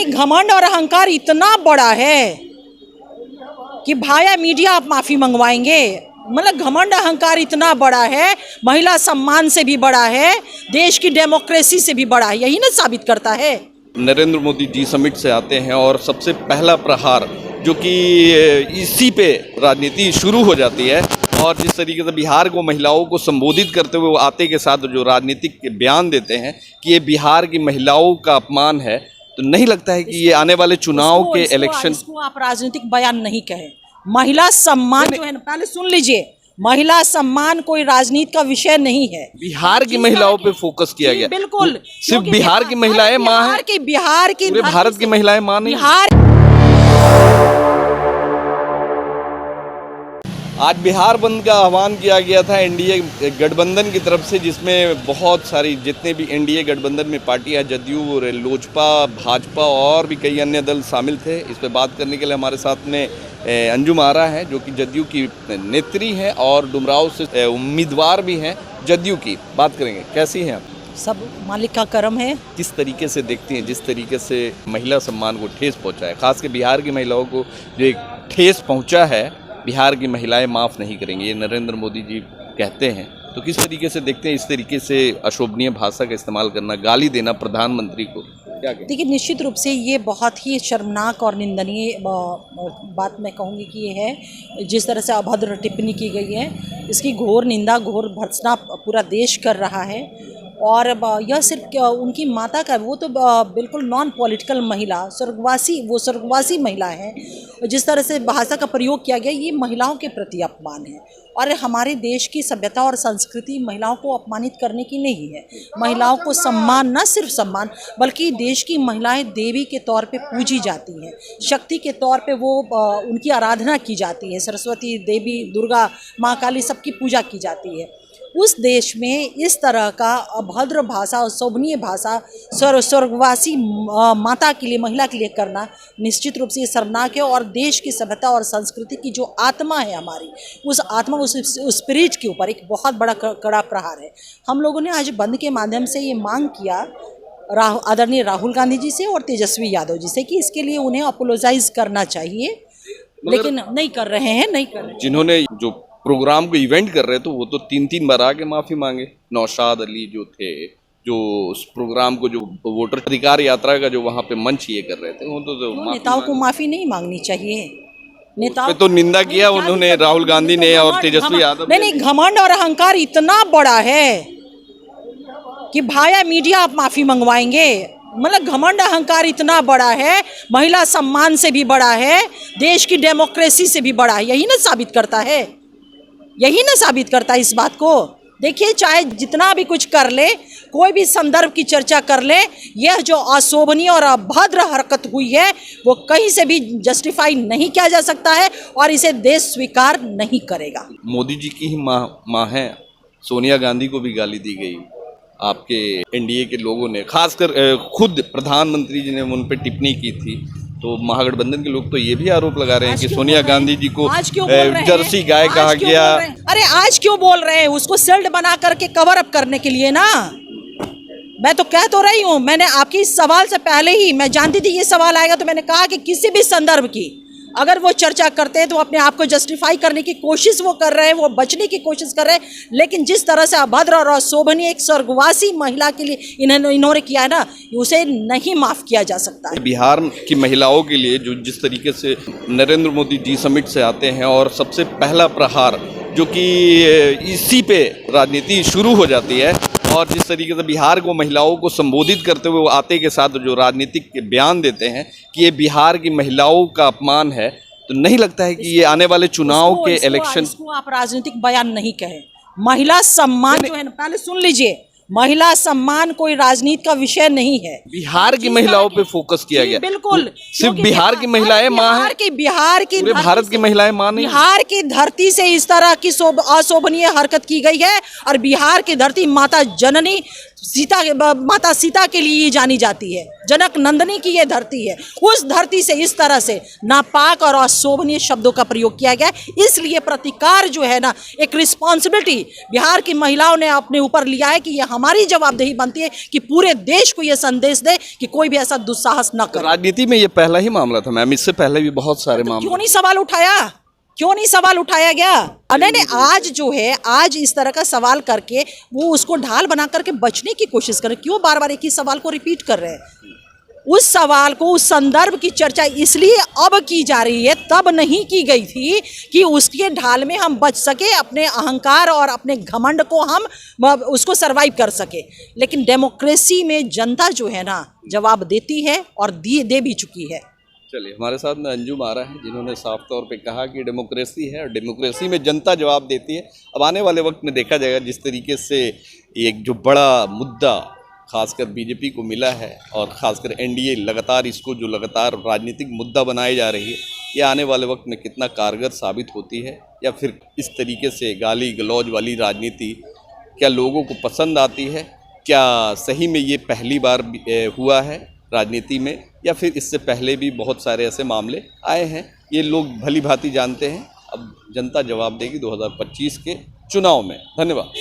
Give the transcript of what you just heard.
घमंड और अहंकार इतना बड़ा है कि भाया मीडिया आप माफ़ी मंगवाएंगे। मतलब घमंड अहंकार इतना बड़ा है, महिला सम्मान से भी बड़ा है, देश की डेमोक्रेसी से भी बड़ा है। यही ना साबित करता है। नरेंद्र मोदी जी समिट से आते हैं और सबसे पहला प्रहार जो कि इसी पे राजनीति शुरू हो जाती है, और जिस तरीके से बिहार को महिलाओं को संबोधित करते हुए वो आते के साथ जो राजनीतिक बयान देते हैं कि ये बिहार की महिलाओं का अपमान है, तो नहीं लगता है कि ये आने वाले चुनाव के इलेक्शन इसको आप राजनीतिक बयान नहीं कहें। महिला सम्मान जो है ना, पहले सुन लीजिए, महिला सम्मान कोई राजनीति का विषय नहीं है। बिहार की महिलाओं पे फोकस किया गया। बिल्कुल, सिर्फ बिहार की महिलाएं मां हैं, बिहार की पूरे भारत की महिलाएं मां नहीं। आज बिहार बंद का आह्वान किया गया था एनडीए गठबंधन की तरफ से, जिसमें बहुत सारी जितने भी एनडीए गठबंधन में पार्टियां, जदयू, लोजपा, भाजपा और भी कई अन्य दल शामिल थे। इस पर बात करने के लिए हमारे साथ में अंजुम आरा है, जो कि जदयू की नेत्री हैं और डुमराव से उम्मीदवार भी हैं जदयू की। बात करेंगे, कैसी हैं आप? सब मालिक का करम है। किस तरीके से देखती हैं जिस तरीके से महिला सम्मान को ठेस पहुँचा है, खासकर बिहार की महिलाओं को जो एक ठेस पहुँचा है, बिहार की महिलाएं माफ़ नहीं करेंगी, ये नरेंद्र मोदी जी कहते हैं, तो किस तरीके से देखते हैं इस तरीके से अशोभनीय भाषा का इस्तेमाल करना, गाली देना प्रधानमंत्री को? क्या देखिए, निश्चित रूप से ये बहुत ही शर्मनाक और निंदनीय बात मैं कहूँगी कि ये है। जिस तरह से अभद्र टिप्पणी की गई है, इसकी घोर निंदा, घोर भर्त्सना पूरा देश कर रहा है। और यह सिर्फ उनकी माता का, वो तो बिल्कुल नॉन पॉलिटिकल महिला, स्वर्गवासी महिला है। जिस तरह से भाषा का प्रयोग किया गया, ये महिलाओं के प्रति अपमान है। और हमारे देश की सभ्यता और संस्कृति महिलाओं को अपमानित करने की नहीं है। महिलाओं को सम्मान, न सिर्फ सम्मान, बल्कि देश की महिलाएं देवी के तौर पे पूजी जाती हैं, शक्ति के तौर पे वो उनकी आराधना की जाती है। सरस्वती देवी, दुर्गा, माँ काली, सबकी पूजा की जाती है। उस देश में इस तरह का अभद्र भाषा और शोभनीय भाषा स्वर्गवासी माता के लिए, महिला के लिए करना निश्चित रूप से ये शर्मनाक है। और देश की सभ्यता और संस्कृति की जो आत्मा है हमारी, उस आत्मा, उस स्पिरिट के ऊपर एक बहुत बड़ा कड़ा प्रहार है। हम लोगों ने आज बंद के माध्यम से ये मांग किया आदरणीय राहुल गांधी जी से और तेजस्वी यादव जी से कि इसके लिए उन्हें अपोलोजाइज करना चाहिए, लेकिन नहीं कर रहे हैं। जिन्होंने जो प्रोग्राम को इवेंट कर रहे थे, वो तो 3 बार आके माफ़ी मांगे। नौशाद अली जो थे, जो उस प्रोग्राम को, जो वोटर अधिकार यात्रा का जो वहाँ पे मंच ये कर रहे थे, वो तो नेताओं को माफ़ी नहीं मांगनी चाहिए। नेताओं तो निंदा किया उन्होंने, राहुल गांधी ने और तेजस्वी यादव। नहीं, घमंड और अहंकार इतना बड़ा है कि भाया मीडिया आप माफ़ी मंगवाएंगे। मतलब घमंड अहंकार इतना बड़ा है, महिला सम्मान से भी बड़ा है, देश की डेमोक्रेसी से भी बड़ा है। यही ना साबित करता है इस बात को। देखिए, चाहे जितना भी कुछ कर ले, कोई भी संदर्भ की चर्चा कर ले, यह जो अशोभनीय और अभद्र हरकत हुई है, वो कहीं से भी जस्टिफाई नहीं किया जा सकता है और इसे देश स्वीकार नहीं करेगा। मोदी जी की ही माँ है, सोनिया गांधी को भी गाली दी गई आपके एनडीए के लोगों ने, खासकर खुद प्रधानमंत्री जी ने उन पर टिप्पणी की थी। तो महागठबंधन के लोग तो ये भी आरोप लगा रहे हैं कि सोनिया गांधी जी को जर्सी गाय कहा गया। अरे आज क्यों बोल रहे हैं? उसको सेल्ड बना करके कवर अप करने के लिए ना। मैं तो कह तो रही हूँ, मैंने आपकी इस सवाल से पहले ही मैं जानती थी ये सवाल आएगा, तो मैंने कहा कि किसी भी संदर्भ की अगर वो चर्चा करते हैं तो अपने आप को जस्टिफाई करने की कोशिश वो कर रहे हैं, वो बचने की कोशिश कर रहे हैं। लेकिन जिस तरह से अभद्र और अशोभनीय एक स्वर्गवासी महिला के लिए इन्होंने किया है ना, उसे नहीं माफ़ किया जा सकता है। बिहार की महिलाओं के लिए जो जिस तरीके से नरेंद्र मोदी जी समिट से आते हैं और सबसे पहला प्रहार जो कि इसी पे राजनीति शुरू हो जाती है, और जिस तरीके से बिहार को महिलाओं को संबोधित करते हुए वो आते के साथ जो राजनीतिक बयान देते हैं कि ये बिहार की महिलाओं का अपमान है, तो नहीं लगता है कि ये आने वाले चुनाव के इलेक्शन इसको आप राजनीतिक बयान नहीं कहें। महिला सम्मान जो है ना, पहले सुन लीजिए, महिला सम्मान कोई राजनीति का विषय नहीं है। बिहार की महिलाओं पे फोकस किया गया। बिल्कुल, सिर्फ बिहार की महिलाएं मां हैं, बिहार की पूरे भारत की महिलाएं मां नहीं। बिहार की धरती से इस तरह की अशोभनीय हरकत की गई है, और बिहार की धरती माता जननी माता सीता के लिए जानी जाती है। जनक नंदनी की ये धरती है। उस धरती से इस तरह से नापाक और अशोभनीय शब्दों का प्रयोग किया गया है। इसलिए प्रतिकार जो है ना, एक रिस्पॉन्सिबिलिटी बिहार की महिलाओं ने अपने ऊपर लिया है कि ये हमारी जवाबदेही बनती है कि पूरे देश को ये संदेश दे कि कोई भी ऐसा दुस्साहस न करे। राजनीति में ये पहला ही मामला था मैम, इससे पहले भी बहुत सारे मामले। क्यों नहीं सवाल उठाया, क्यों नहीं सवाल उठाया गया? नहीं, आज जो है, आज इस तरह का सवाल करके वो उसको ढाल बना करके बचने की कोशिश कर रहे, क्यों बार बार एक ही सवाल को रिपीट कर रहे हैं? उस सवाल को, उस संदर्भ की चर्चा इसलिए अब की जा रही है, तब नहीं की गई थी कि उसके ढाल में हम बच सके, अपने अहंकार और अपने घमंड को हम उसको सरवाइव कर सके। लेकिन डेमोक्रेसी में जनता जो है ना, जवाब देती है और दे भी चुकी है। चलिए, हमारे साथ में अंजुम आरा है जिन्होंने साफ तौर पे कहा कि डेमोक्रेसी है और डेमोक्रेसी में जनता जवाब देती है। अब आने वाले वक्त में देखा जाएगा जिस तरीके से एक जो बड़ा मुद्दा खासकर बीजेपी को मिला है और खासकर एनडीए लगातार इसको जो लगातार राजनीतिक मुद्दा बनाई जा रही है, ये आने वाले वक्त में कितना कारगर साबित होती है, या फिर इस तरीके से गाली गलौज वाली राजनीति क्या लोगों को पसंद आती है? क्या सही में ये पहली बार हुआ है राजनीति में, या फिर इससे पहले भी बहुत सारे ऐसे मामले आए हैं? ये लोग भली भांति जानते हैं। अब जनता जवाब देगी 2025 के चुनाव में। धन्यवाद।